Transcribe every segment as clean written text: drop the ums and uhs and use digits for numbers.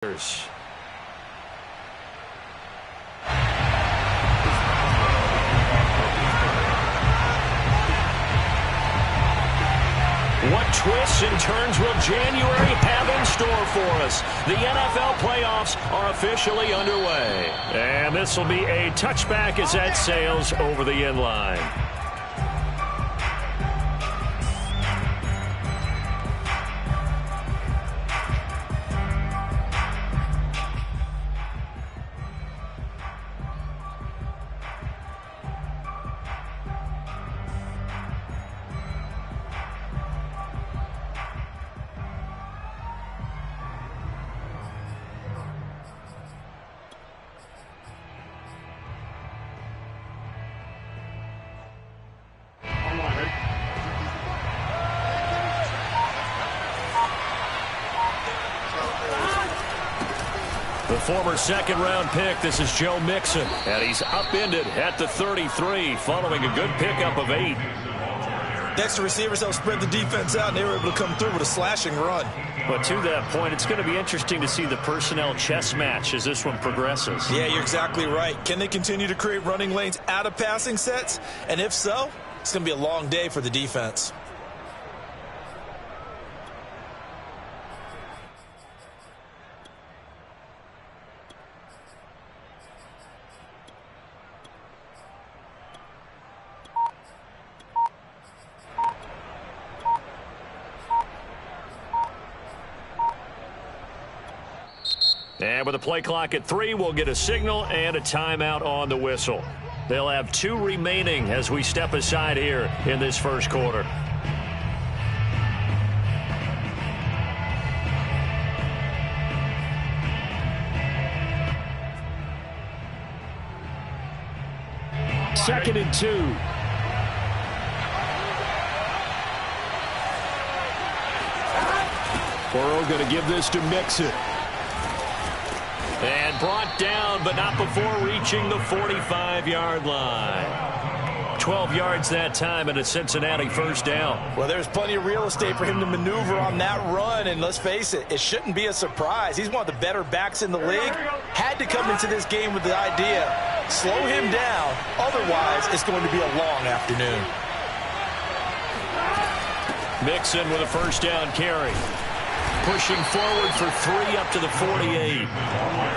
What twists and turns will January have in store for us? The NFL playoffs are officially underway. And this will be a touchback as that sails over the end line. The former second-round pick, this is Joe Mixon, and he's upended at the 33 following a good pickup of 8. Next to receivers, they'll spread the defense out, and they were able to come through with a slashing run. But to that point, it's going to be interesting to see the personnel chess match as this one progresses. Yeah, you're exactly right. Can they continue to create running lanes out of passing sets? And if so, it's going to be a long day for the defense. And with the play clock at 3, we'll get a signal and a timeout on the whistle. They'll have 2 remaining as we step aside here in this first quarter. Second and 2. Burrow going to give this to Mixon. And brought down, but not before reaching the 45-yard line. 12 yards that time and a Cincinnati first down. Well, there's plenty of real estate for him to maneuver on that run, and let's face it, it shouldn't be a surprise. He's one of the better backs in the league. Had to come into this game with the idea, slow him down, otherwise it's going to be a long afternoon. Mixon with a first down carry. Pushing forward for 3 up to the 48.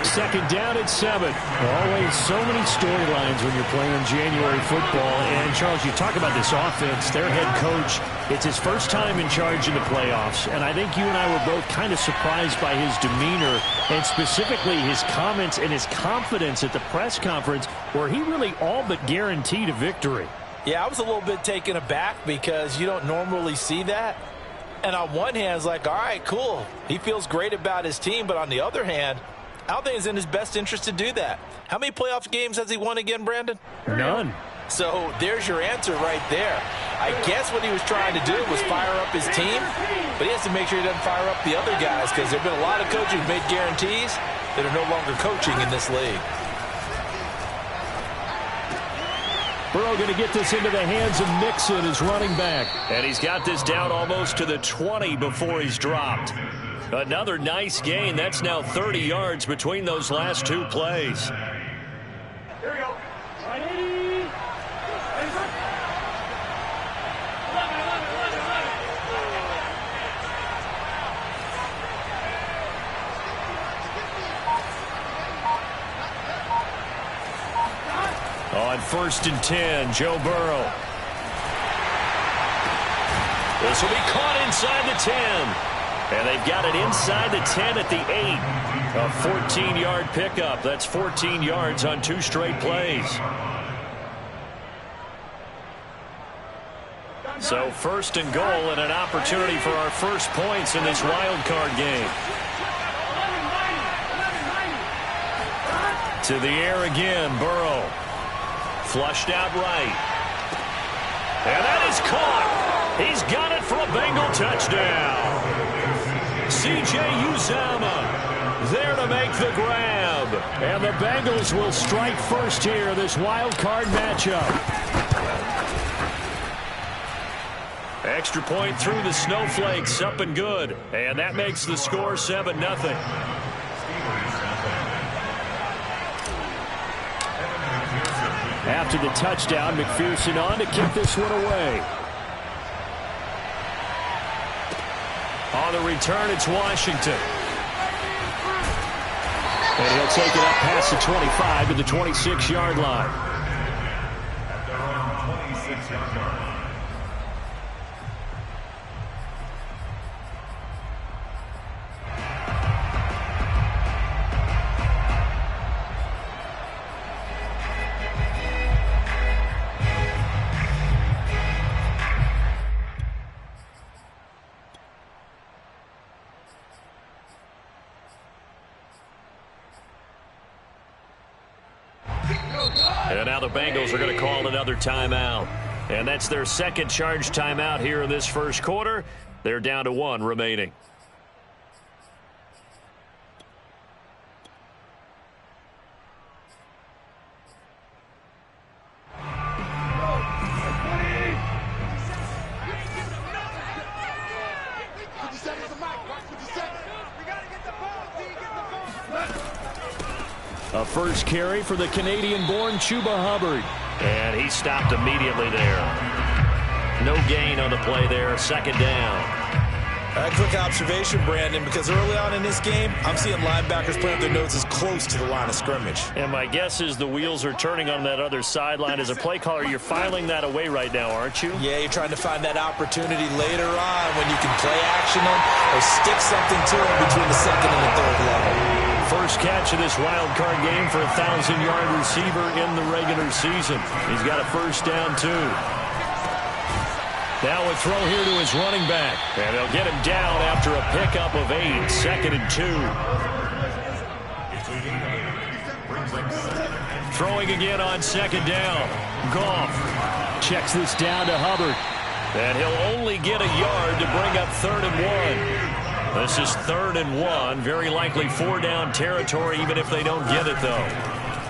Second down at 7. Always so many storylines when you're playing January football. And, Charles, you talk about this offense, their head coach, it's his first time in charge in the playoffs. And I think you and I were both kind of surprised by his demeanor and specifically his comments and his confidence at the press conference where he really all but guaranteed a victory. Yeah, I was a little bit taken aback because you don't normally see that. And on one hand, it's like, all right, cool. He feels great about his team. But on the other hand, I don't think it's in his best interest to do that. How many playoff games has he won again, Brandon? None. So there's your answer right there. I guess what he was trying to do was fire up his team, but he has to make sure he doesn't fire up the other guys because there have been a lot of coaches who made guarantees that are no longer coaching in this league. Burrow going to get this into the hands of Mixon as running back. And he's got this down almost to the 20 before he's dropped. Another nice gain. That's now 30 yards between those last 2 plays. Here we go. On 1st and 10, Joe Burrow. This will be caught inside the 10. And they've got it inside the 10 at the 8. A 14-yard pickup. That's 14 yards on 2 straight plays. So 1st and goal and an opportunity for our first points in this wild card game. To the air again, Burrow. Flushed out right. And that is caught. He's got it for a Bengal touchdown. C.J. Uzomah there to make the grab. And the Bengals will strike first here, this wild card matchup. Extra point through the snowflakes, up and good. And that makes the score 7-0. after the touchdown. McPherson on to kick this one away. On the return, it's Washington. And he'll take it up past the 25 to the 26-yard line. At their own 26-yard line. And now the Bengals are going to call another timeout. And that's their second charge timeout here in this first quarter. They're down to 1 remaining. A first carry for the Canadian-born Chuba Hubbard. And he stopped immediately there. No gain on the play there. Second down. A quick observation, Brandon, because early on in this game, I'm seeing linebackers playing their noses close to the line of scrimmage. And my guess is the wheels are turning on that other sideline. As a play caller, you're filing that away right now, aren't you? Yeah, you're trying to find that opportunity later on when you can play action them or stick something to them between the second and the third level. First catch of this wild card game for a 1,000-yard receiver in the regular season. He's got a first down, too. Now a throw here to his running back. And they'll get him down after a pickup of 8. Second and 2. Throwing again on second down. Goff Checks this down to Hubbard. And he'll only get a yard to bring up 3rd and 1. This is 3rd and 1. Very likely 4-down territory, even if they don't get it, though.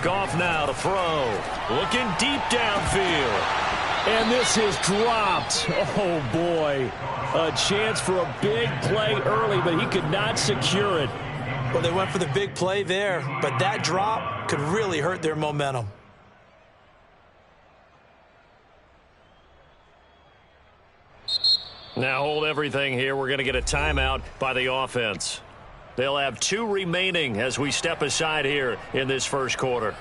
Goff now to throw. Looking deep downfield. And this is dropped. Oh, boy. A chance for a big play early, but he could not secure it. Well, they went for the big play there, but that drop could really hurt their momentum. Now hold everything here. We're going to get a timeout by the offense. They'll have 2 remaining as we step aside here in this first quarter.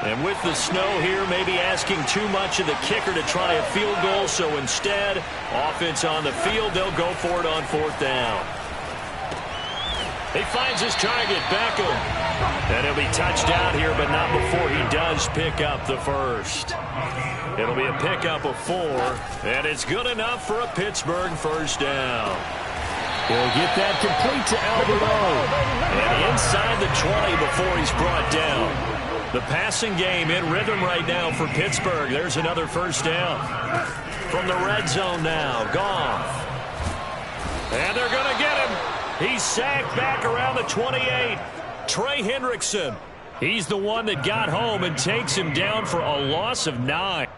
And with the snow here, maybe asking too much of the kicker to try a field goal. So instead, offense on the field, they'll go for it on 4th down. He finds his target, Beckham. And he'll be touched out here, but not before he does pick up the first. It'll be a pickup of 4, and it's good enough for a Pittsburgh first down. He'll get that complete to Alberto. And inside the 20 before he's brought down. The passing game in rhythm right now for Pittsburgh. There's another first down. From the red zone now, Goff. And they're going to get him. He's sacked back around the 28. Trey Hendrickson. He's the one that got home and takes him down for a loss of 9.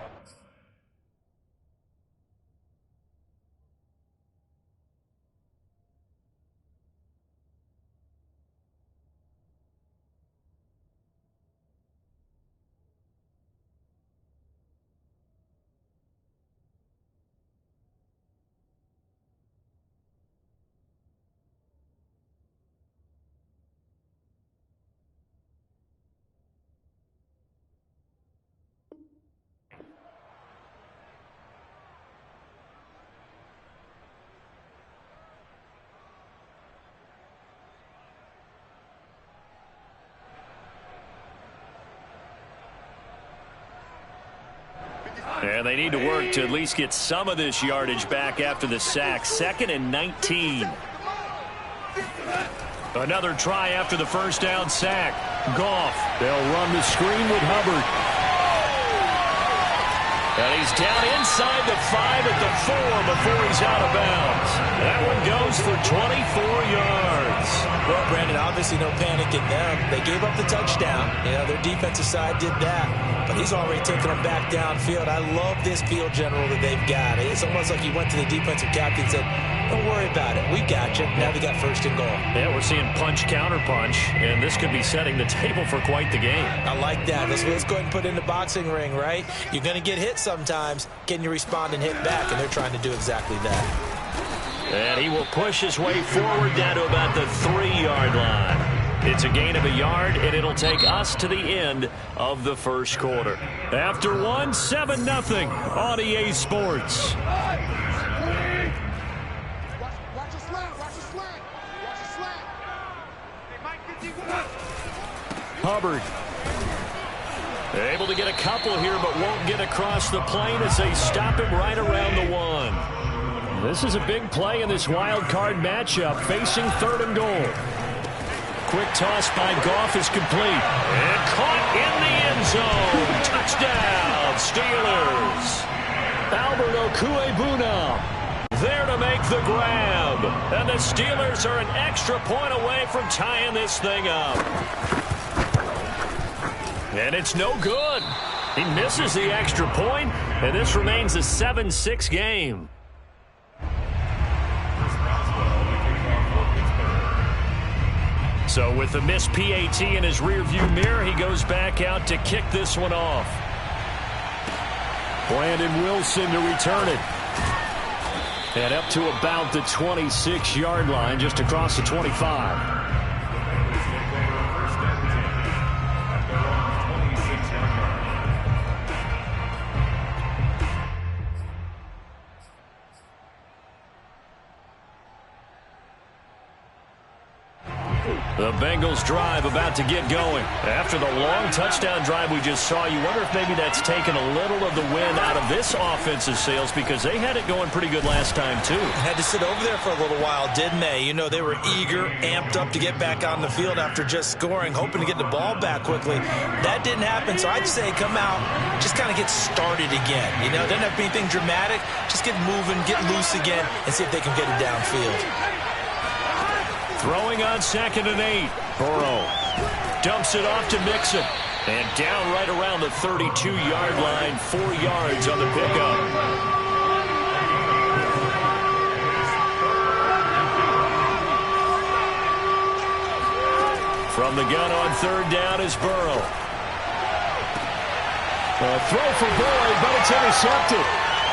And they need to work to at least get some of this yardage back after the sack. 2nd and 19. Another try after the first down sack. Goff. They'll run the screen with Hubbard. And he's down inside the 5 at the 4 before he's out of bounds. That one goes for 24 yards. Well, Brandon, obviously no panic in them. They gave up the touchdown. You know, their defensive side did that. But he's already taken them back downfield. I love this field general that they've got. It's almost like he went to the defensive captain and said, don't worry about it. We got you. Now they got first and goal. Yeah, we're seeing punch, counter punch, and this could be setting the table for quite the game. I like that. Let's go ahead and put it in the boxing ring, right? You're going to get hit sometimes. Can you respond and hit back? And they're trying to do exactly that. And he will push his way forward down to about the 3-yard line. It's a gain of a yard, and it'll take us to the end of the first quarter. After one, 7-0 on EA Sports. Hubbard. Able to get a couple here, but won't get across the plane as they stop him right around the 1. This is a big play in this wild card matchup, facing 3rd and goal. Quick toss by Goff is complete. And caught in the end zone. Touchdown, Steelers. Albert Okuebuna there to make the grab. And the Steelers are an extra point away from tying this thing up. And it's no good. He misses the extra point, and this remains a 7-6 game. So with the missed PAT in his rearview mirror, he goes back out to kick this one off. Brandon Wilson to return it. And up to about the 26-yard line, just across the 25. The Bengals drive about to get going. After the long touchdown drive we just saw, you wonder if maybe that's taken a little of the wind out of this offensive sails, because they had it going pretty good last time too. Had to sit over there for a little while, didn't they? You know, they were eager, amped up to get back on the field after just scoring, hoping to get the ball back quickly. That didn't happen, so I'd say come out, just kind of get started again. You know, doesn't have to be anything dramatic. Just get moving, get loose again, and see if they can get it downfield. Throwing on 2nd and 8. Burrow dumps it off to Mixon. And down right around the 32-yard line. 4 yards on the pickup. From the gun on 3rd down is Burrow. A throw for Boyd, but it's intercepted.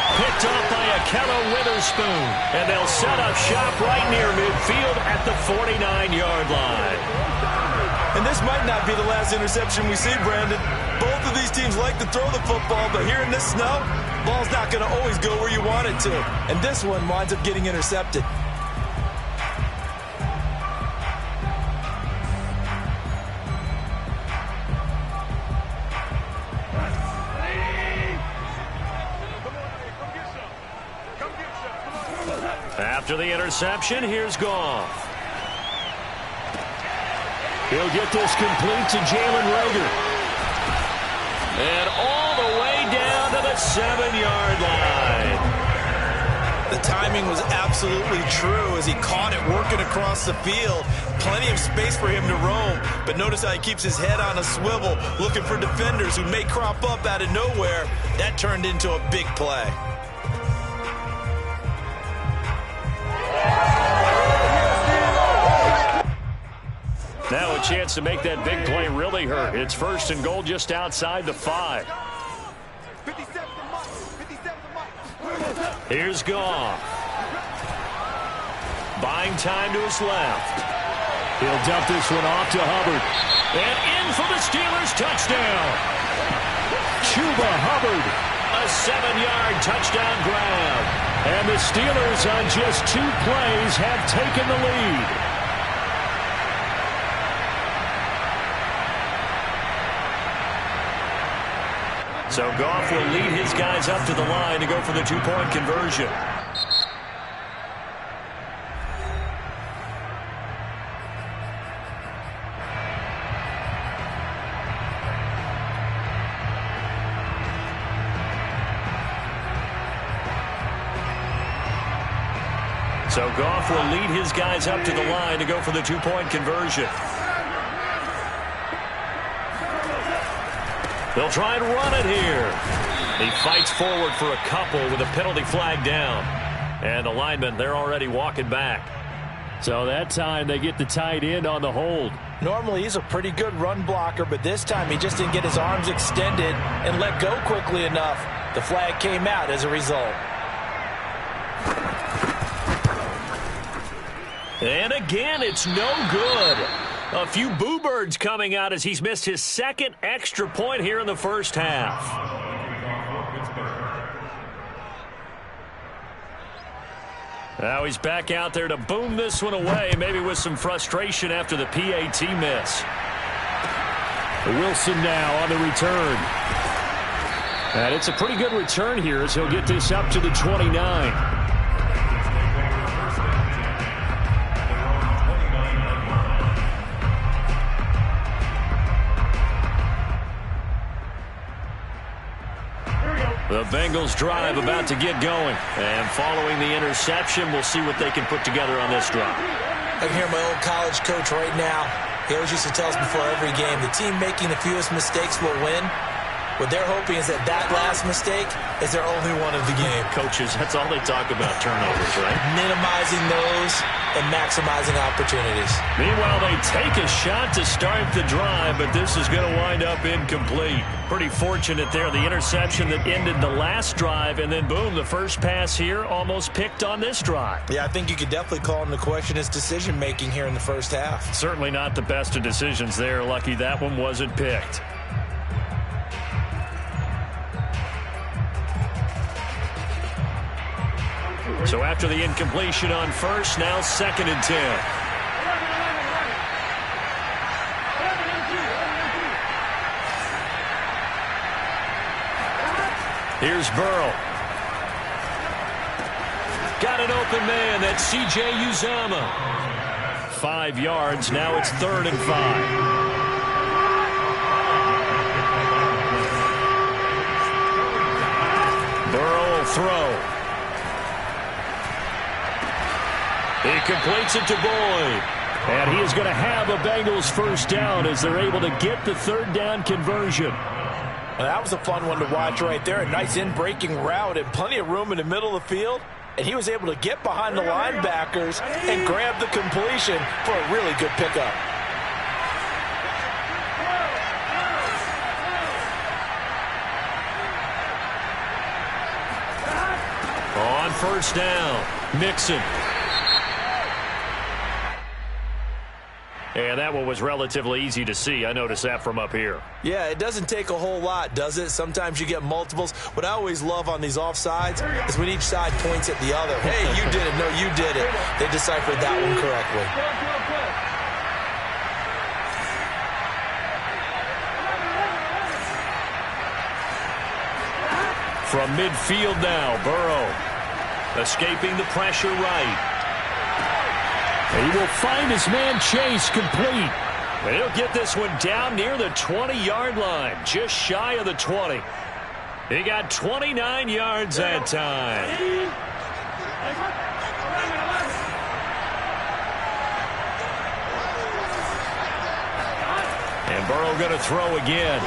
Picked off by Akello Witherspoon. And they'll set up shop right near midfield at the 49-yard line. And this might not be the last interception we see, Brandon. Both of these teams like to throw the football, but here in this snow, ball's not going to always go where you want it to. And this one winds up getting intercepted. After the interception, here's Goff. He'll get this complete to Jalen Reagor. And all the way down to the 7-yard line. The timing was absolutely true as he caught it working across the field. Plenty of space for him to roam. But notice how he keeps his head on a swivel, looking for defenders who may crop up out of nowhere. That turned into a big play. Now a chance to make that big play really hurt. It's 1st and goal just outside the 5. Here's Goff. Buying time to his left. He'll dump this one off to Hubbard. And in for the Steelers touchdown. Chuba Hubbard. A 7-yard touchdown grab. And the Steelers on just 2 plays have taken the lead. So Goff will lead his guys up to the line to go for the 2-point conversion. So Goff will lead his guys up to the line to go for the two-point conversion. They'll try and run it here. He fights forward for a couple with a penalty flag down. And the linemen, they're already walking back. So that time they get the tight end on the hold. Normally he's a pretty good run blocker, but this time he just didn't get his arms extended and let go quickly enough. The flag came out as a result. And again, it's no good. A few boo birds coming out as he's missed his second extra point here in the first half. Now he's back out there to boom this one away, maybe with some frustration after the PAT miss. Wilson now on the return. And it's a pretty good return here as he'll get this up to the 29. The Bengals drive about to get going. And following the interception, we'll see what they can put together on this drive. I can hear my old college coach right now. He always used to tell us before every game, the team making the fewest mistakes will win. What they're hoping is that last mistake is their only one of the game. Coaches, that's all they talk about, turnovers, right? Minimizing those and maximizing opportunities. Meanwhile, they take a shot to start the drive, but this is going to wind up incomplete. Pretty fortunate there, the interception that ended the last drive, and then boom, the first pass here almost picked on this drive. Yeah, I think you could definitely call into question his decision-making here in the first half. Certainly not the best of decisions there. Lucky that one wasn't picked. So after the incompletion on first, now 2nd and 10. Here's Burrow. Got an open man. That's C.J. Uzomah. 5 yards. Now it's 3rd and 5. Burrow will throw. He completes it to Boyd. And he is going to have a Bengals first down as they're able to get the 3rd down conversion. Well, that was a fun one to watch right there. A nice in-breaking route and plenty of room in the middle of the field. And he was able to get behind the linebackers and grab the completion for a really good pickup. On first down, Mixon. And that one was relatively easy to see. I noticed that from up here. Yeah, it doesn't take a whole lot, does it? Sometimes you get multiples. What I always love on these offsides is when each side points at the other. Hey, you did it. No, you did it. They deciphered that one correctly. From midfield now, Burrow escaping the pressure right. He will find his man Chase complete. He'll get this one down near the 20-yard line, just shy of the 20. He got 29 yards that time. And Burrow going to throw again.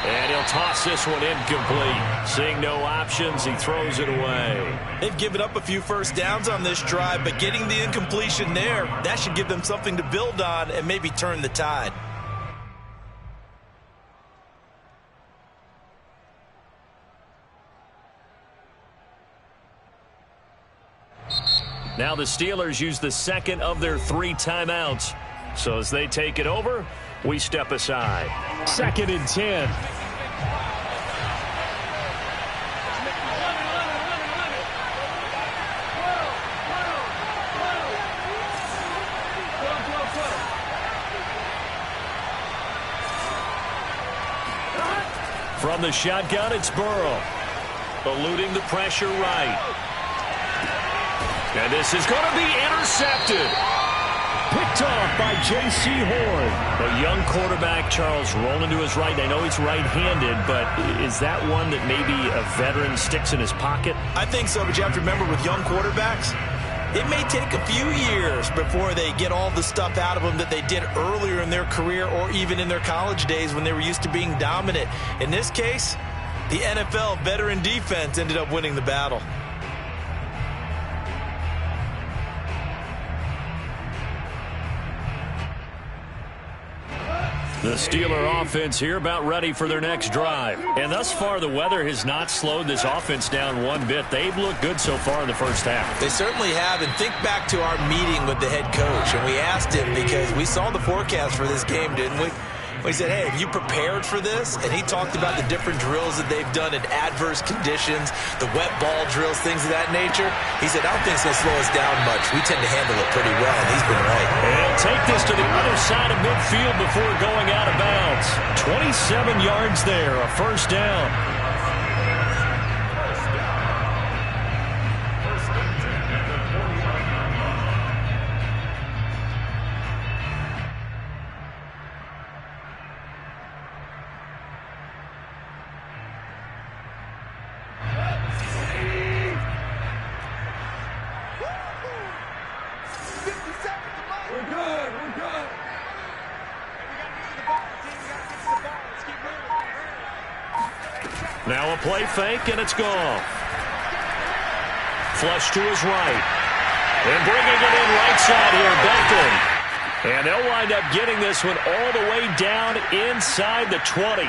And he'll toss this one incomplete. Seeing no options, he throws it away. They've given up a few first downs on this drive, but getting the incompletion there, that should give them something to build on and maybe turn the tide. Now the Steelers use the second of their 3 timeouts. So as they take it over, we step aside. 2nd and 10. From the shotgun, it's Burrow. Eluding the pressure right. And this is going to be intercepted. picked off by J.C. Horn. A young quarterback, Charles, rolling to his right. I know he's right-handed, but is that one that maybe a veteran sticks in his pocket? I think so, but you have to remember with young quarterbacks, it may take a few years before they get all the stuff out of them that they did earlier in their career or even in their college days when they were used to being dominant. In this case, the NFL veteran defense ended up winning the battle. The Steeler offense here about ready for their next drive. And thus far, the weather has not slowed this offense down one bit. They've looked good so far in the first half. They certainly have. And think back to our meeting with the head coach. And we asked him because we saw the forecast for this game, didn't we? We said, hey, have you prepared for this? And he talked about the different drills that they've done in adverse conditions, the wet ball drills, things of that nature. He said, I don't think it's going to slow us down much. We tend to handle it pretty well, and he's been right. And take this to the other side of midfield before going out of bounds. 27 yards there, a first down. Now a play fake, and it's gone. Flush to his right. And bringing it in right side here, Beckham. And they'll wind up getting this one all the way down inside the 20.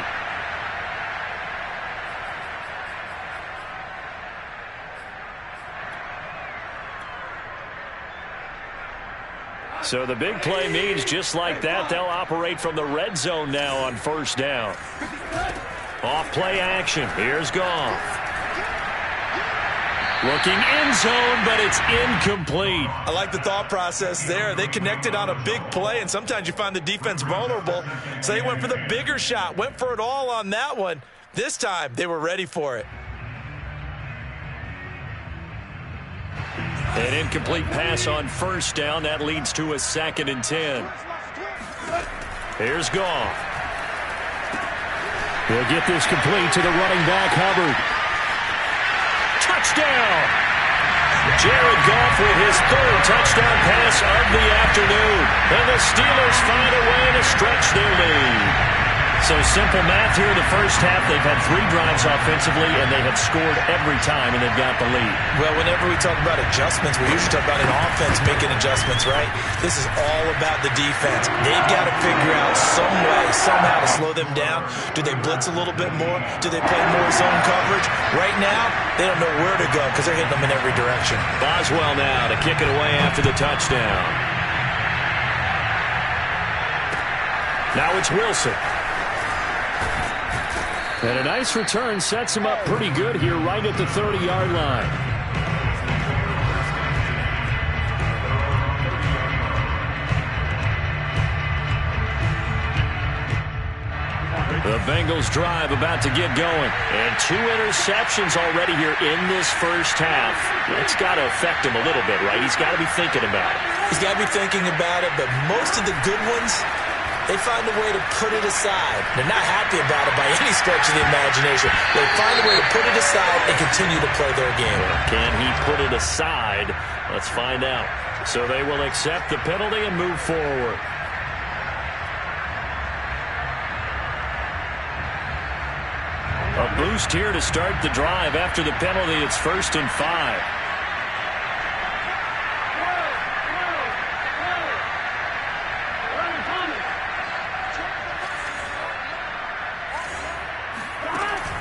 So the big play means just like that, they'll operate from the red zone now on first down. Off play action. Here's Goff. Looking end zone, but it's incomplete. I like the thought process there. They connected on a big play, and sometimes you find the defense vulnerable. So they went for the bigger shot, went for it all on that one. This time, they were ready for it. An incomplete pass on first down. That leads to a 2nd and 10. Here's Goff. We'll get this complete to the running back, Hubbard. Touchdown! Jared Goff with his 3rd touchdown pass of the afternoon. And the Steelers find a way to stretch their lead. So simple math here in the first half. They've had 3 drives offensively, and they have scored every time, and they've got the lead. Well, whenever we talk about adjustments, we usually talk about an offense making adjustments, right? This is all about the defense. They've got to figure out some way, somehow to slow them down. Do they blitz a little bit more? Do they play more zone coverage? Right now, they don't know where to go because they're hitting them in every direction. Boswell now to kick it away after the touchdown. Now it's Wilson. And a nice return sets him up pretty good here right at the 30-yard line. The Bengals drive about to get going. And 2 interceptions already here in this first half. That's got to affect him a little bit, right? He's got to be thinking about it. He's got to be thinking about it, but most of the good ones, they find a way to put it aside. They're not happy about it by any stretch of the imagination. They find a way to put it aside and continue to play their game. Can he put it aside? Let's find out. So they will accept the penalty and move forward. A boost here to start the drive. After the penalty, it's 1st and 5.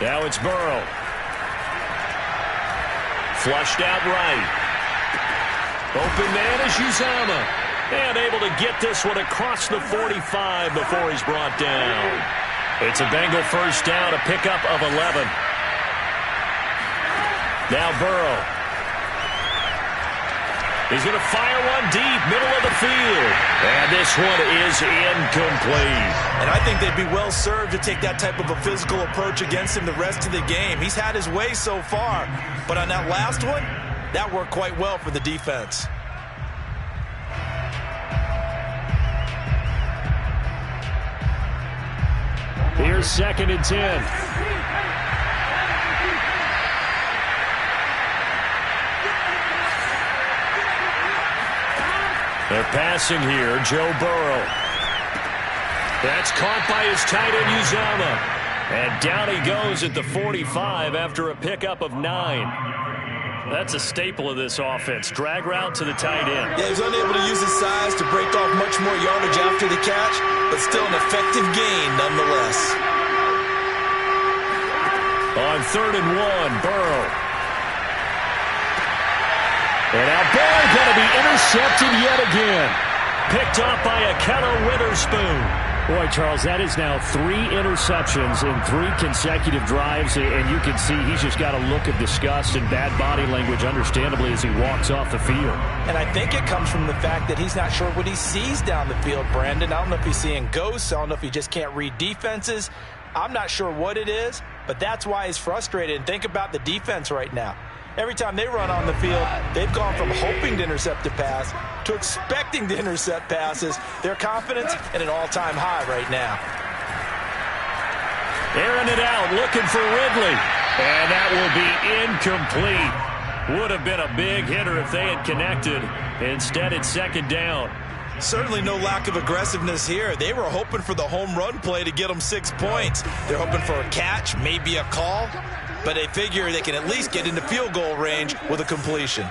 Now it's Burrow. Flushed out right. Open man is Uzama. And able to get this one across the 45 before he's brought down. It's a Bengal first down, a pickup of 11. Now Burrow. He's going to fire one deep, middle of the field. And this one is incomplete. And I think they'd be well served to take that type of a physical approach against him the rest of the game. He's had his way so far. But on that last one, that worked quite well for the defense. Here's 2nd and 10. They're passing here. Joe Burrow. That's caught by his tight end, Uzama. And down he goes at the 45 after a pickup of 9. That's a staple of this offense. Drag route to the tight end. Yeah, he was unable to use his size to break off much more yardage after the catch, but still an effective gain nonetheless. On 3rd and 1, Burrow. And now Burrow going to be intercepted yet again. Picked off by Akello Witherspoon. Boy, Charles, that is now 3 interceptions in 3 consecutive drives, and you can see he's just got a look of disgust and bad body language, understandably, as he walks off the field. And I think it comes from the fact that he's not sure what he sees down the field, Brandon. I don't know if he's seeing ghosts. I don't know if he just can't read defenses. I'm not sure what it is, but that's why he's frustrated. And think about the defense right now. Every time they run on the field, they've gone from hoping to intercept a pass to expecting to intercept passes. Their confidence at an all-time high right now. Airing it out, looking for Ridley. And that will be incomplete. Would have been a big hitter if they had connected. Instead, it's 2nd down. Certainly no lack of aggressiveness here. They were hoping for the home run play to get them 6 points. They're hoping for a catch, maybe a call. But they figure they can at least get into field goal range with a completion.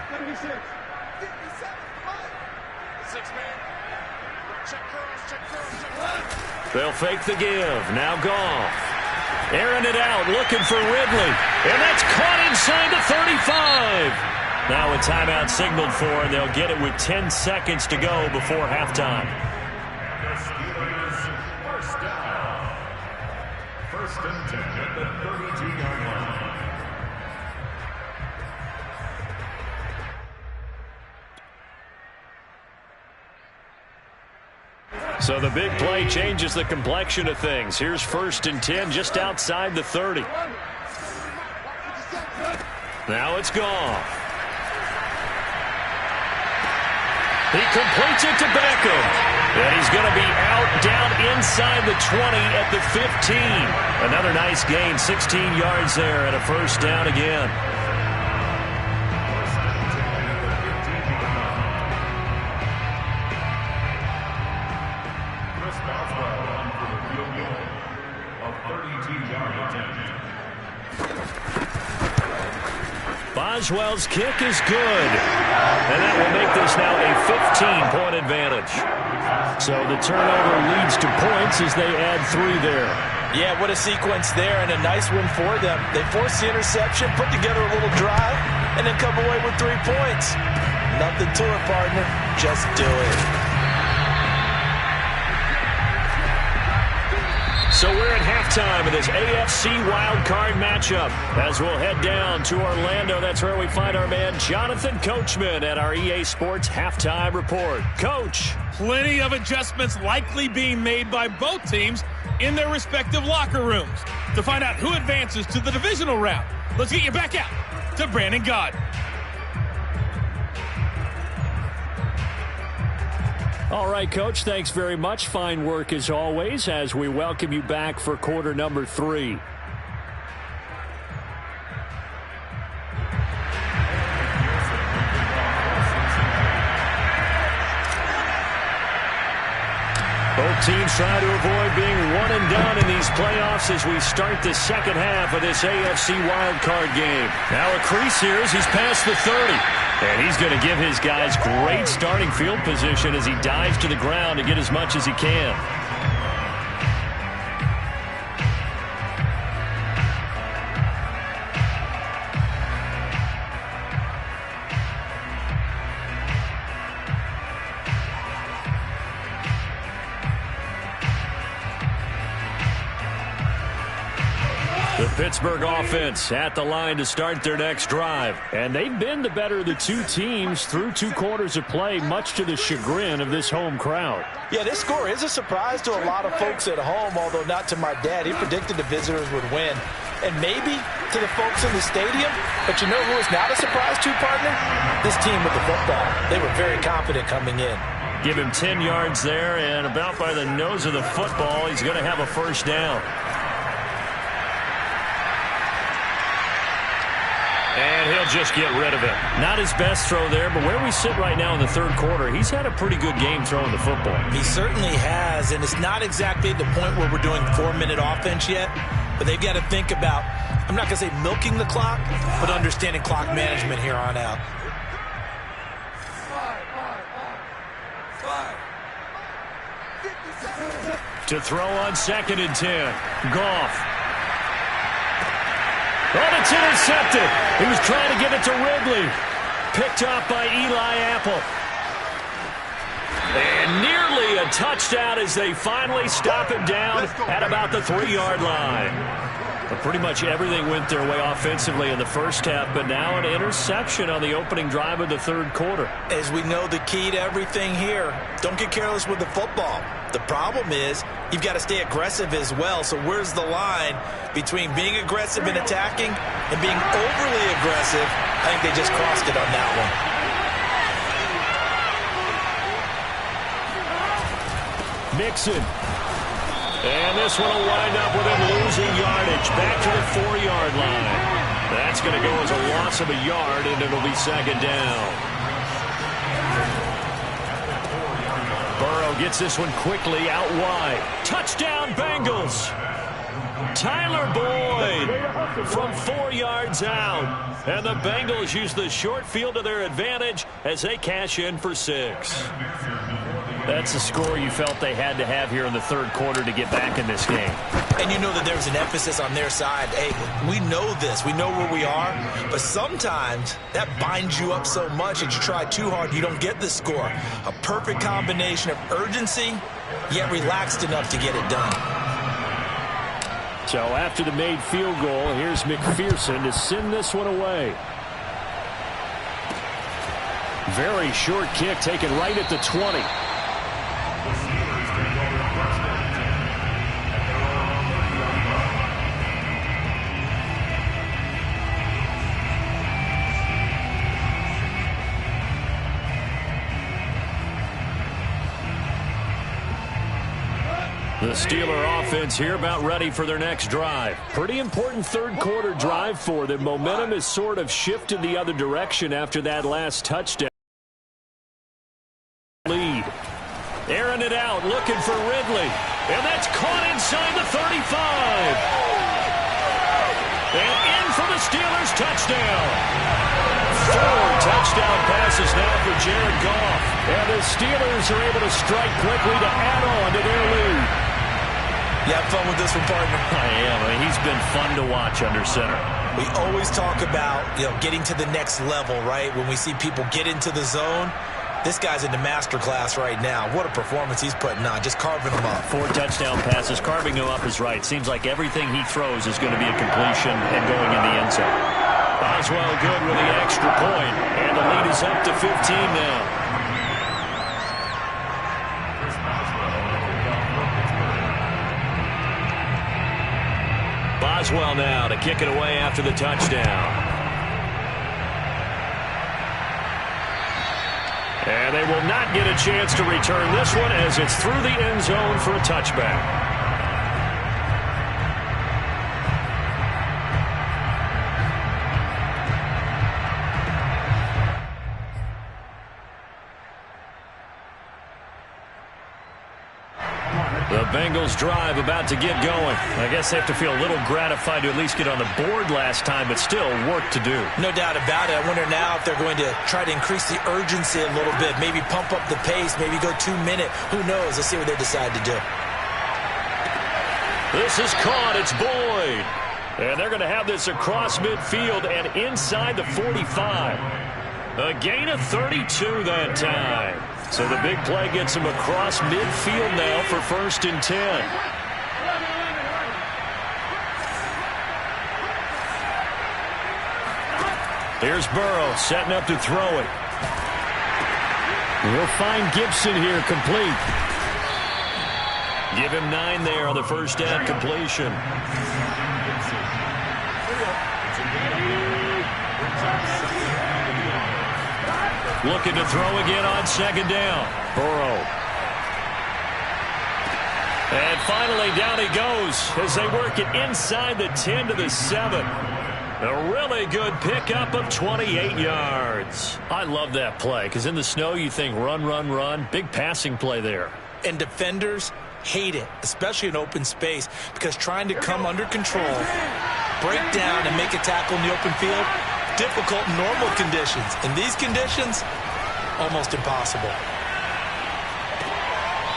They'll fake the give. Now Goff. Airing it out, looking for Ridley. And that's caught inside the 35. Now a timeout signaled for, and they'll get it with 10 seconds to go before halftime. The Steelers first down. 1st and 10 at the 32-yard line. So the big play changes the complexion of things. Here's 1st and 10 just outside the 30. Now it's Goff. He completes it to Beckham. And he's going to be out down inside the 20 at the 15. Another nice gain, 16 yards there and a 1st down again. Boswell's kick is good. And that will make this now a 15-point advantage. So the turnover leads to points as they add 3 there. Yeah, what a sequence there, and a nice one for them. They forced the interception, put together a little drive, and then come away with 3 points. Nothing to it, partner. Just do it. So we're at halftime of this AFC wildcard matchup. As we'll head down to Orlando, that's where we find our man Jonathan Coachman at our EA Sports Halftime Report. Coach. Plenty of adjustments likely being made by both teams in their respective locker rooms. To find out who advances to the divisional round, let's get you back out to Brandon Gaudin. All right, Coach, thanks very much. Fine work as always as we welcome you back for quarter number 3. Both teams try to avoid being one and done in these playoffs as we start the second half of this AFC wildcard game. Now a crease here as he's past the 30. And he's going to give his guys great starting field position as he dives to the ground to get as much as he can. The Pittsburgh offense at the line to start their next drive. And they've been the better of the 2 teams through 2 quarters of play, much to the chagrin of this home crowd. Yeah, this score is a surprise to a lot of folks at home, although not to my dad. He predicted the visitors would win. And maybe to the folks in the stadium. But you know who is not a surprise to, partner? This team with the football. They were very confident coming in. Give him 10 yards there, and about by the nose of the football, he's going to have a 1st down. And he'll just get rid of it. Not his best throw there, but where we sit right now in the third quarter, he's had a pretty good game throwing the football. He certainly has, and it's not exactly the point where we're doing 4-minute offense yet, but they've got to think about, I'm not going to say milking the clock, but understanding clock management here on out. To throw on 2nd and 10. Goff. Oh, it's intercepted. He was trying to give it to Ridley. Picked off by Eli Apple. And nearly a touchdown as they finally stop him down at about the 3-yard line. But pretty much everything went their way offensively in the first half, but now an interception on the opening drive of the third quarter. As we know, the key to everything here, don't get careless with the football. The problem is you've got to stay aggressive as well. So where's the line between being aggressive and attacking and being overly aggressive? I think they just crossed it on that one. Mixon. And this one will wind up with him losing yardage. Back to the 4-yard line. That's going to go as a loss of a yard, and it'll be 2nd down. Burrow gets this one quickly out wide. Touchdown, Bengals. Tyler Boyd from 4 yards out. And the Bengals use the short field to their advantage as they cash in for 6. That's the score you felt they had to have here in the third quarter to get back in this game. And you know that there's an emphasis on their side. Hey, we know this. We know where we are. But sometimes that binds you up so much that you try too hard, you don't get the score. A perfect combination of urgency, yet relaxed enough to get it done. So after the made field goal, here's McPherson to send this one away. Very short kick taken right at the 20. The Steeler offense here about ready for their next drive. Pretty important third quarter drive for them. Momentum has sort of shifted the other direction after that last touchdown. Lead. Airing it out, looking for Ridley. And that's caught inside the 35. And in for the Steelers touchdown. 4 touchdown passes now for Jared Goff. And the Steelers are able to strike quickly to add on to their lead. You have fun with this one, partner? I am. I mean, he's been fun to watch under center. We always talk about, getting to the next level, right? When we see people get into the zone, this guy's in the master class right now. What a performance he's putting on, just carving them up. 4 touchdown passes, carving them up is right. Seems like everything he throws is going to be a completion and going in the end zone. Boswell good with the extra point, and the lead is up to 15 now. Boswell now to kick it away after the touchdown. And they will not get a chance to return this one as it's through the end zone for a touchback. The Bengals drive about to get going. I guess they have to feel a little gratified to at least get on the board last time, but still work to do. No doubt about it. I wonder now if they're going to try to increase the urgency a little bit, maybe pump up the pace, maybe go 2-minute. Who knows? Let's see what they decide to do. This is caught. It's Boyd. And they're going to have this across midfield and inside the 45. A gain of 32 that time. So the big play gets him across midfield now for 1st and 10. Here's Burrow setting up to throw it. We'll find Gibson here complete. Give him 9 there on the first down completion. Looking to throw again on 2nd down. Burrow. And finally down he goes as they work it inside the 10 to the 7. A really good pickup of 28 yards. I love that play because in the snow you think run, run, run. Big passing play there. And defenders hate it, especially in open space, because trying to come under control, break down, and make a tackle in the open field, difficult in normal conditions. In these conditions, almost impossible.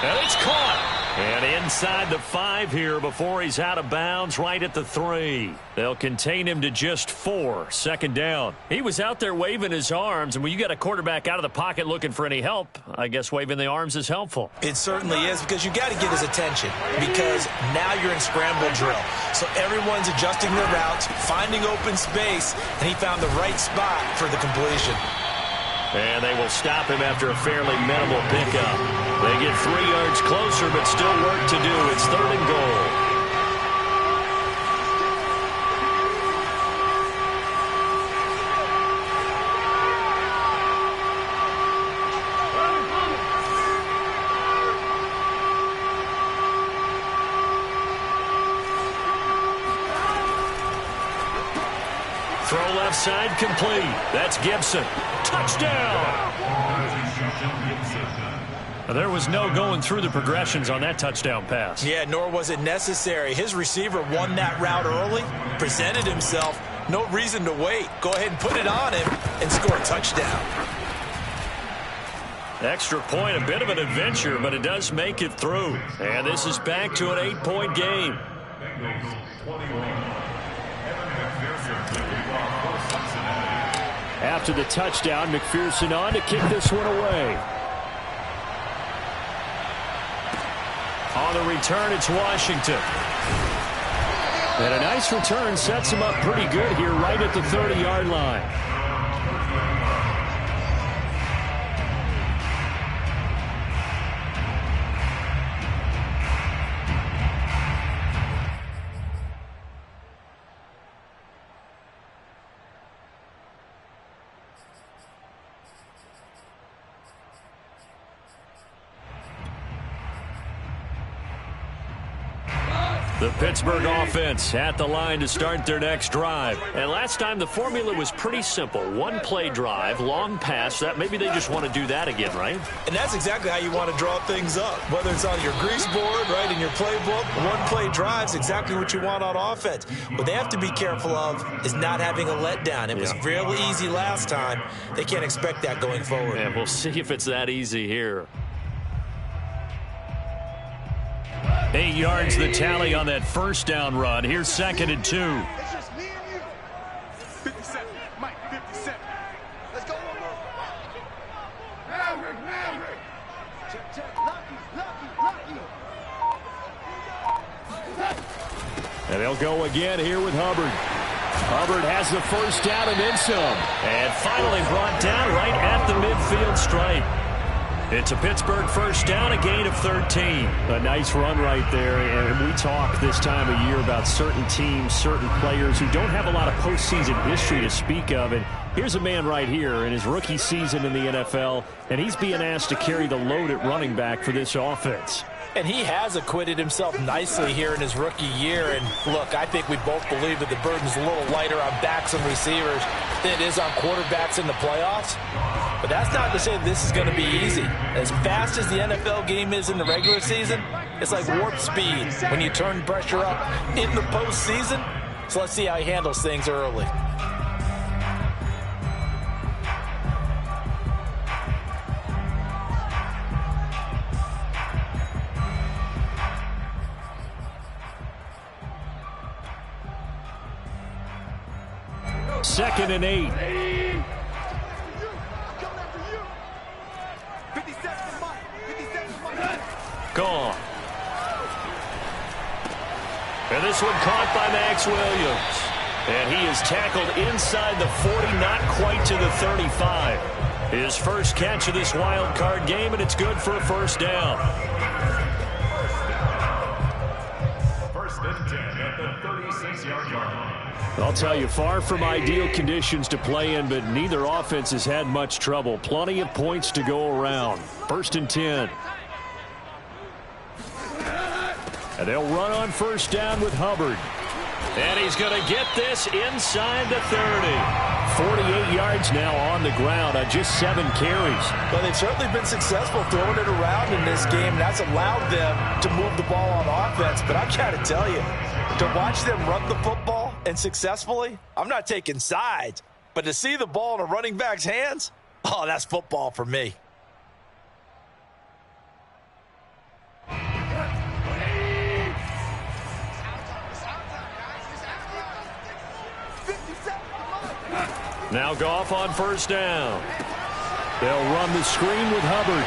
And it's caught. And inside the 5 here before he's out of bounds right at the 3. They'll contain him to just 4. Second down. He was out there waving his arms, and when you got a quarterback out of the pocket looking for any help, I guess waving the arms is helpful. It certainly is, because you got to get his attention, because now you're in scramble drill. So everyone's adjusting their routes, finding open space, and he found the right spot for the completion. And they will stop him after a fairly minimal pickup. They get 3 yards closer, but still work to do. It's 3rd and goal. Throw left side complete. That's Gibson. Touchdown! There was no going through the progressions on that touchdown pass. Yeah, nor was it necessary. His receiver won that route early, presented himself. No reason to wait. Go ahead and put it on him and score a touchdown. Extra point, a bit of an adventure, but it does make it through. And this is back to an 8-point game. After the touchdown, McPherson on to kick this one away. On the return, it's Washington. And a nice return sets him up pretty good here right at the 30-yard line. The Pittsburgh offense at the line to start their next drive. And last time the formula was pretty simple. 1-play drive, long pass. That maybe they just want to do that again, right? And that's exactly how you want to draw things up. Whether it's on your grease board, right, in your playbook, 1-play drive's exactly what you want on offense. What they have to be careful of is not having a letdown. It was real easy last time. They can't expect that going forward. And we'll see if it's that easy here. 8 yards the tally on that first down run. Here's 2nd and 2. It's just me and you. 57, Mike, 57. Let's go. Maverick. Check. Lucky. And they'll go again here with Hubbard. Hubbard has the first down and then some. And finally brought down right at the midfield stripe. It's a Pittsburgh first down, a gain of 13. A nice run right there, and we talk this time of year about certain teams, certain players who don't have a lot of postseason history to speak of. And here's a man right here in his rookie season in the NFL, and he's being asked to carry the load at running back for this offense. And he has acquitted himself nicely here in his rookie year. And look, I think we both believe that the burden's a little lighter on backs and receivers than it is on quarterbacks in the playoffs. But that's not to say this is going to be easy. As fast as the NFL game is in the regular season, it's like warp speed when you turn pressure up in the postseason. So let's see how he handles things early. Second and 8. Gone. And this one caught by Max Williams. And he is tackled inside the 40, not quite to the 35. His first catch of this wild card game, and it's good for a first down. First and 10 at the 36-yard line. I'll tell you, far from ideal conditions to play in, but neither offense has had much trouble. Plenty of points to go around. First and 10. And they'll run on first down with Hubbard. And he's going to get this inside the 30. 48 yards now on the ground on just 7 carries. Well, they've certainly been successful throwing it around in this game. That's allowed them to move the ball on offense. But I got to tell you, to watch them run the football and successfully, I'm not taking sides. But to see the ball in a running back's hands, oh, that's football for me. Now Goff on first down. They'll run the screen with Hubbard.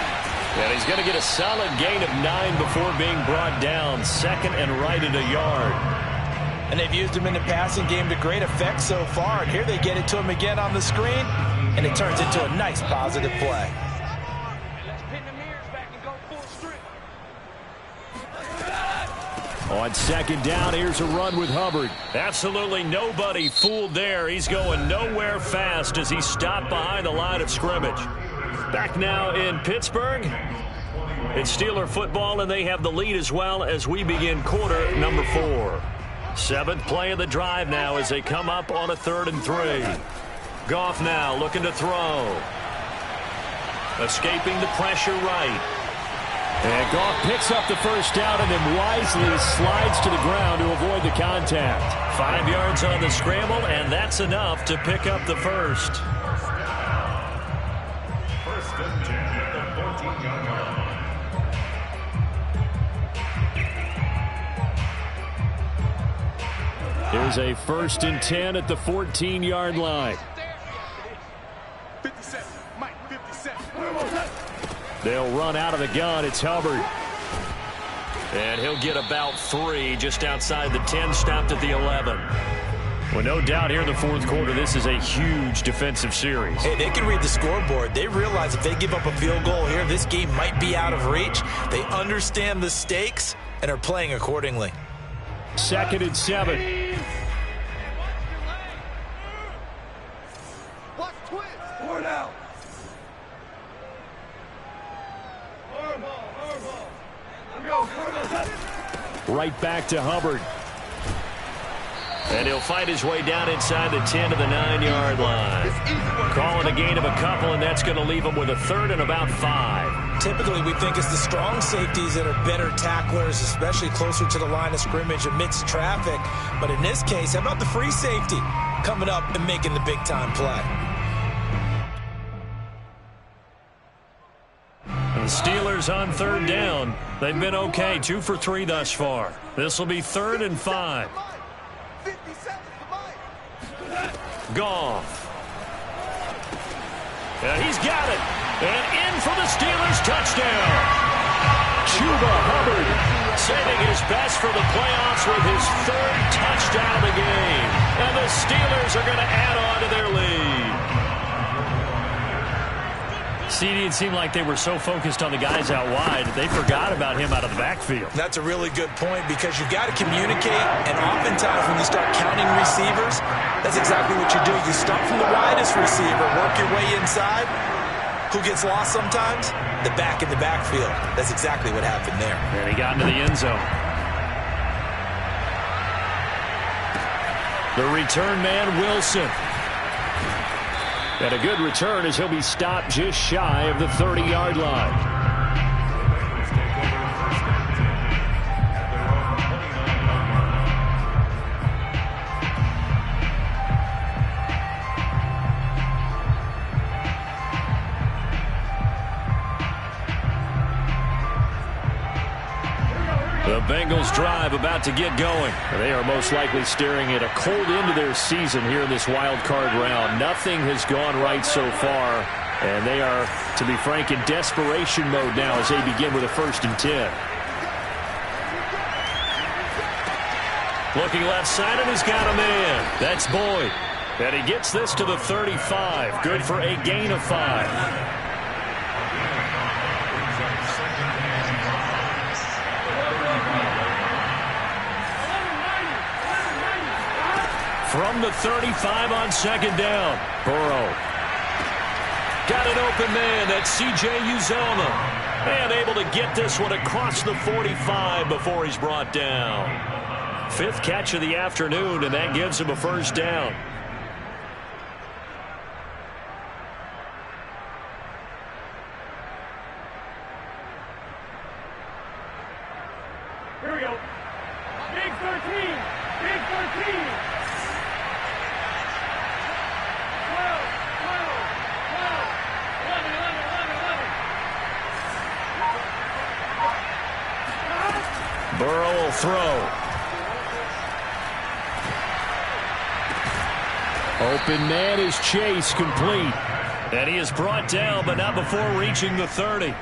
And he's going to get a solid gain of 9 before being brought down. Second and right at a yard. And they've used him in the passing game to great effect so far. And here they get it to him again on the screen. And it turns into a nice positive play. On second down, here's a run with Hubbard. Absolutely nobody fooled there. He's going nowhere fast as he stopped behind the line of scrimmage. Back now in Pittsburgh. It's Steeler football, and they have the lead as well as we begin quarter number 4. 7th play of the drive now as they come up on a 3rd and 3. Goff now looking to throw. Escaping the pressure right. And Goff picks up the first down and then wisely slides to the ground to avoid the contact. 5 yards on the scramble, and that's enough to pick up the first. First and 10 at the 14-yard line. Here's a 1st and 10 at the 14-yard line. 57. Mike, 57. They'll run out of the gun. It's Hubbard. And he'll get about 3 just outside the 10, stopped at the 11. Well, no doubt here in the 4th quarter, this is a huge defensive series. Hey, they can read the scoreboard. They realize if they give up a field goal here, this game might be out of reach. They understand the stakes and are playing accordingly. 2nd and 7. Watch twist. Four now. Right back to Hubbard. And he'll fight his way down inside the 10 to the 9-yard line. Calling a gain of a couple, and that's going to leave him with a 3rd and about 5. Typically, we think it's the strong safeties that are better tacklers, especially closer to the line of scrimmage amidst traffic. But in this case, how about the free safety coming up and making the big-time play? The Steelers on 3rd down. They've been okay, 2 for 3 thus far. This will be 3rd and 5. Goff. And he's got it. And in for the Steelers touchdown. Chuba Hubbard. Saving his best for the playoffs with his 3rd touchdown of the game. And the Steelers are going to add on to their lead. CD, it seemed like they were so focused on the guys out wide, they forgot about him out of the backfield. That's a really good point because you've got to communicate, and oftentimes when you start counting receivers, that's exactly what you do. You start from the widest receiver, work your way inside. Who gets lost sometimes? The back in the backfield. That's exactly what happened there. And he got into the end zone. The return man, Wilson. And a good return as he'll be stopped just shy of the 30-yard line. The Bengals drive about to get going. They are most likely staring at a cold end to their season here in this wild card round. Nothing has gone right so far, and they are, to be frank, in desperation mode now as they begin with a 1st and 10. Looking left side, and he's got a man. That's Boyd. And he gets this to the 35. Good for a gain of 5. From the 35 on 2nd down. Burrow. Got an open man. That's C.J. Uzomah. And able to get this one across the 45 before he's brought down. Fifth catch of the afternoon, and that gives him a first down. Here we go. Big 13. Big 13. 12, 11, 11, 11. Burrow will throw. Open man is Chase, complete. And he is brought down, but not before reaching the 30.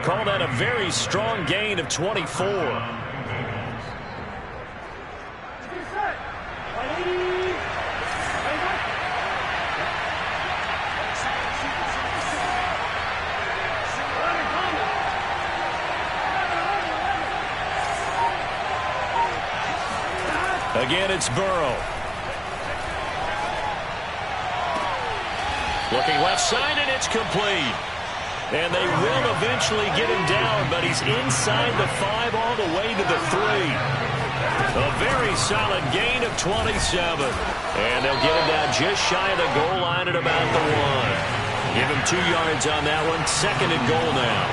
Call that a very strong gain of 24. Again, it's Burrow. Looking left side, and it's complete. And they will eventually get him down, but he's inside the 5 all the way to the 3. A very solid gain of 27. And they'll get him down just shy of the goal line at about the 1. Give him 2 yards on that one. 2nd and goal now.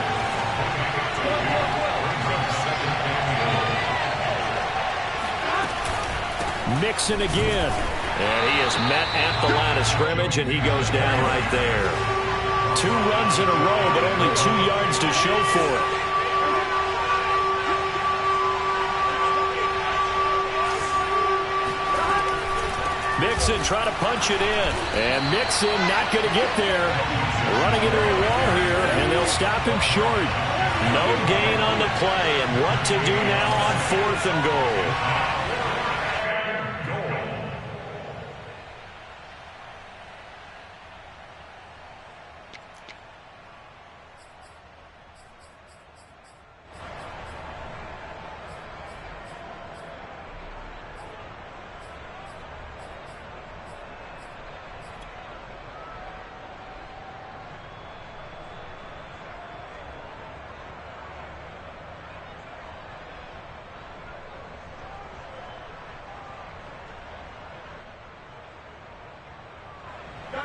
Mixon again. And he is met at the line of scrimmage, and he goes down right there. 2 runs in a row, but only 2 yards to show for it. Mixon trying to punch it in. And Mixon not going to get there. Running into a wall here, and they'll stop him short. No gain on the play, and what to do now on 4th and goal.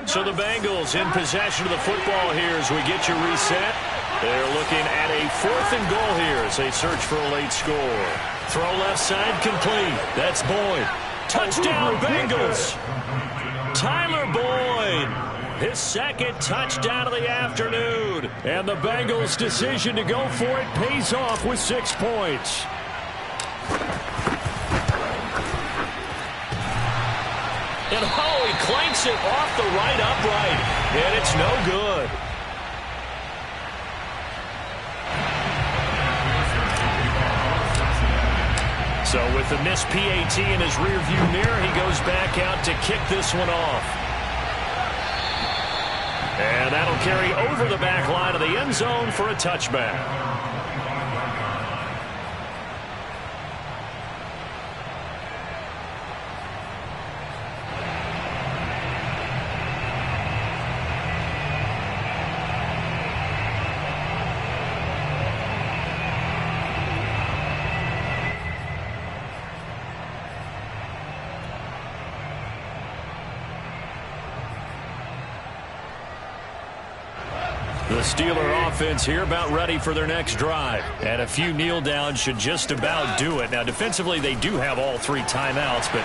So the Bengals in possession of the football here as we get you reset. They're looking at a 4th and goal here as they search for a late score. Throw left side complete. That's Boyd. Touchdown Bengals. Tyler Boyd. His 2nd touchdown of the afternoon. And the Bengals' decision to go for it pays off with 6 points. And he clanks it off the right upright. And it's no good. So with the missed PAT in his rearview mirror, he goes back out to kick this one off. And that'll carry over the back line of the end zone for a touchback. The Steeler offense here about ready for their next drive. And a few kneel downs should just about do it. Now, defensively, they do have all 3 timeouts, but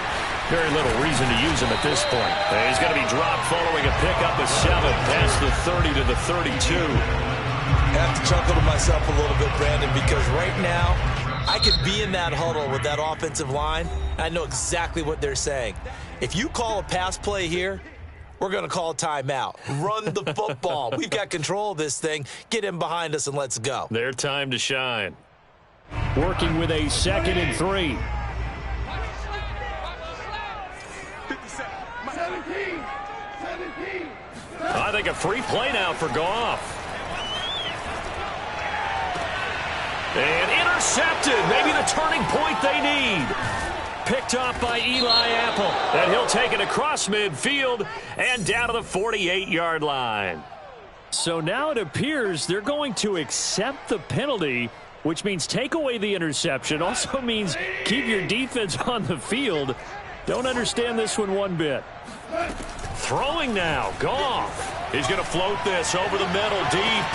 very little reason to use them at this point. He's going to be dropped following a pickup of 7 past the 30 to the 32. I have to chuckle to myself a little bit, Brandon, because right now I could be in that huddle with that offensive line. I know exactly what they're saying. If you call a pass play here, we're going to call a timeout. Run the football. We've got control of this thing. Get him behind us and let's go. Their time to shine. Working with a 2nd and 3. 57. 17. I think a free play now for Goff. And intercepted. Maybe the turning point they need. Picked off by Eli Apple. And he'll take it across midfield and down to the 48-yard line. So now it appears they're going to accept the penalty which means take away the interception. Also means keep your defense on the field. Don't understand this one bit. Throwing now, Goff. He's going to float this over the middle deep.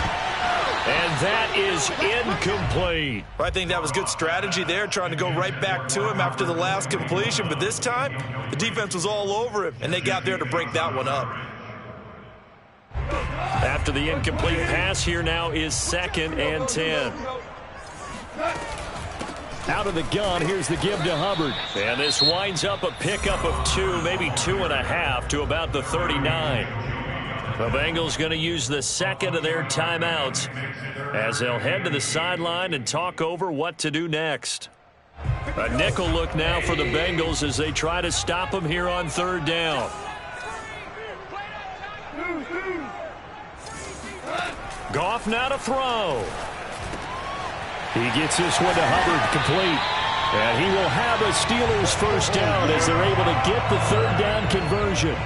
And that is incomplete. I think that was good strategy there, trying to go right back to him after the last completion. But this time, the defense was all over him, and they got there to break that one up. After the incomplete pass, here now is 2nd and 10. Out of the gun, here's the give to Hubbard. And this winds up a pickup of 2, maybe 2.5 to about the 39. The Bengals going to use the second of their timeouts as they'll head to the sideline and talk over what to do next. A nickel look now for the Bengals as they try to stop them here on 3rd down. Goff now to throw. He gets this one to Hubbard, complete. And he will have a Steelers first down as they're able to get the 3rd down conversion.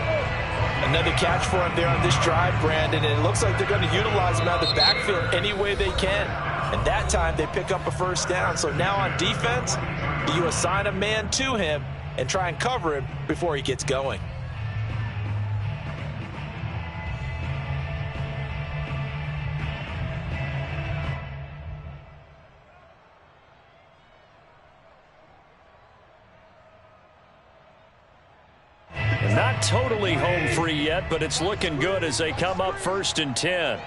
Another catch for him there on this drive, Brandon, and it looks like they're going to utilize him out of the backfield any way they can. And that time they pick up a first down. So now on defense, you assign a man to him and try and cover him before he gets going. Not totally home free yet, but it's looking good as they come up 1st and 10.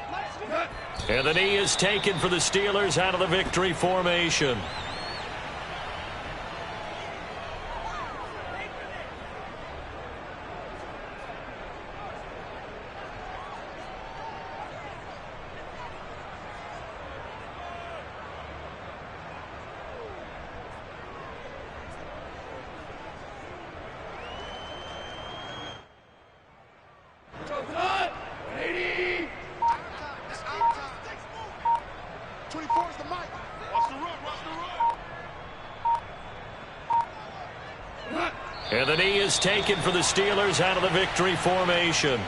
And the knee is taken for the Steelers out of the victory formation. And the knee is taken for the Steelers out of the victory formation.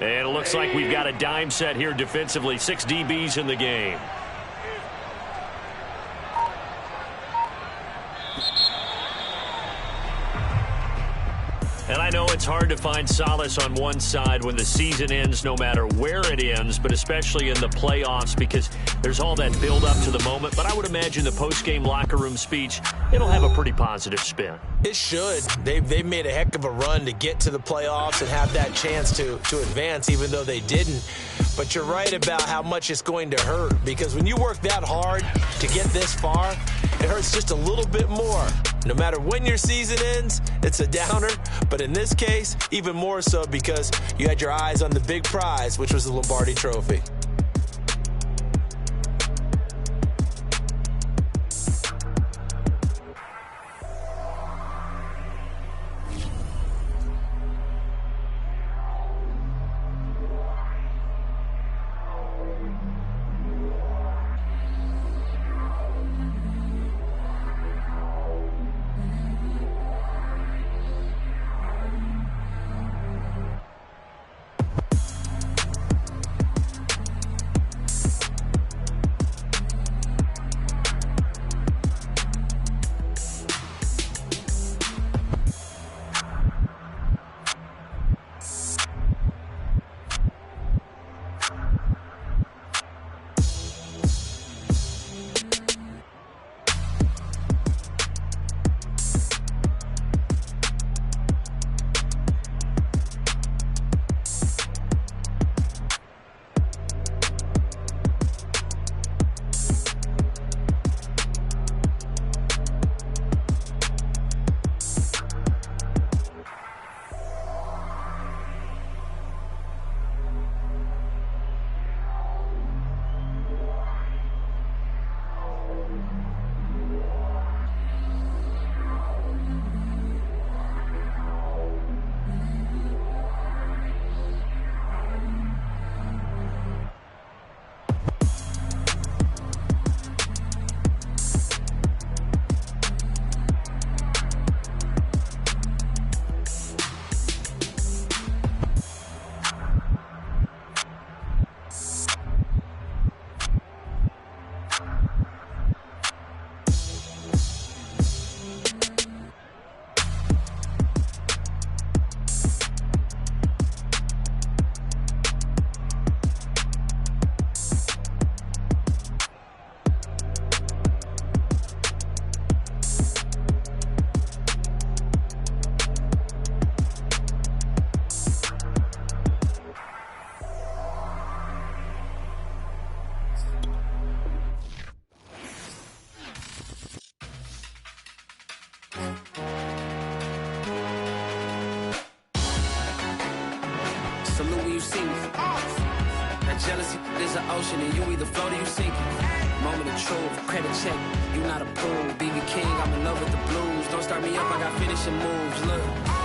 And it looks like we've got a dime set here defensively. 6 DBs in the game. And I know it's hard to find solace on one side when the season ends, no matter where it ends, but especially in the playoffs because there's all that build up to the moment. But I would imagine the post-game locker room speech, it'll have a pretty positive spin. It should. They've made a heck of a run to get to the playoffs and have that chance to advance, even though they didn't. But you're right about how much it's going to hurt, because when you work that hard to get this far, it hurts just a little bit more. No matter when your season ends, it's a downer. But in this case, even more so because you had your eyes on the big prize, which was the Lombardi Trophy. Jealousy is an ocean, and you either float or you sink it. Moment of truth, credit check, you not approved. BB King, I'm in love with the blues. Don't start me up, I got finishing moves. Look.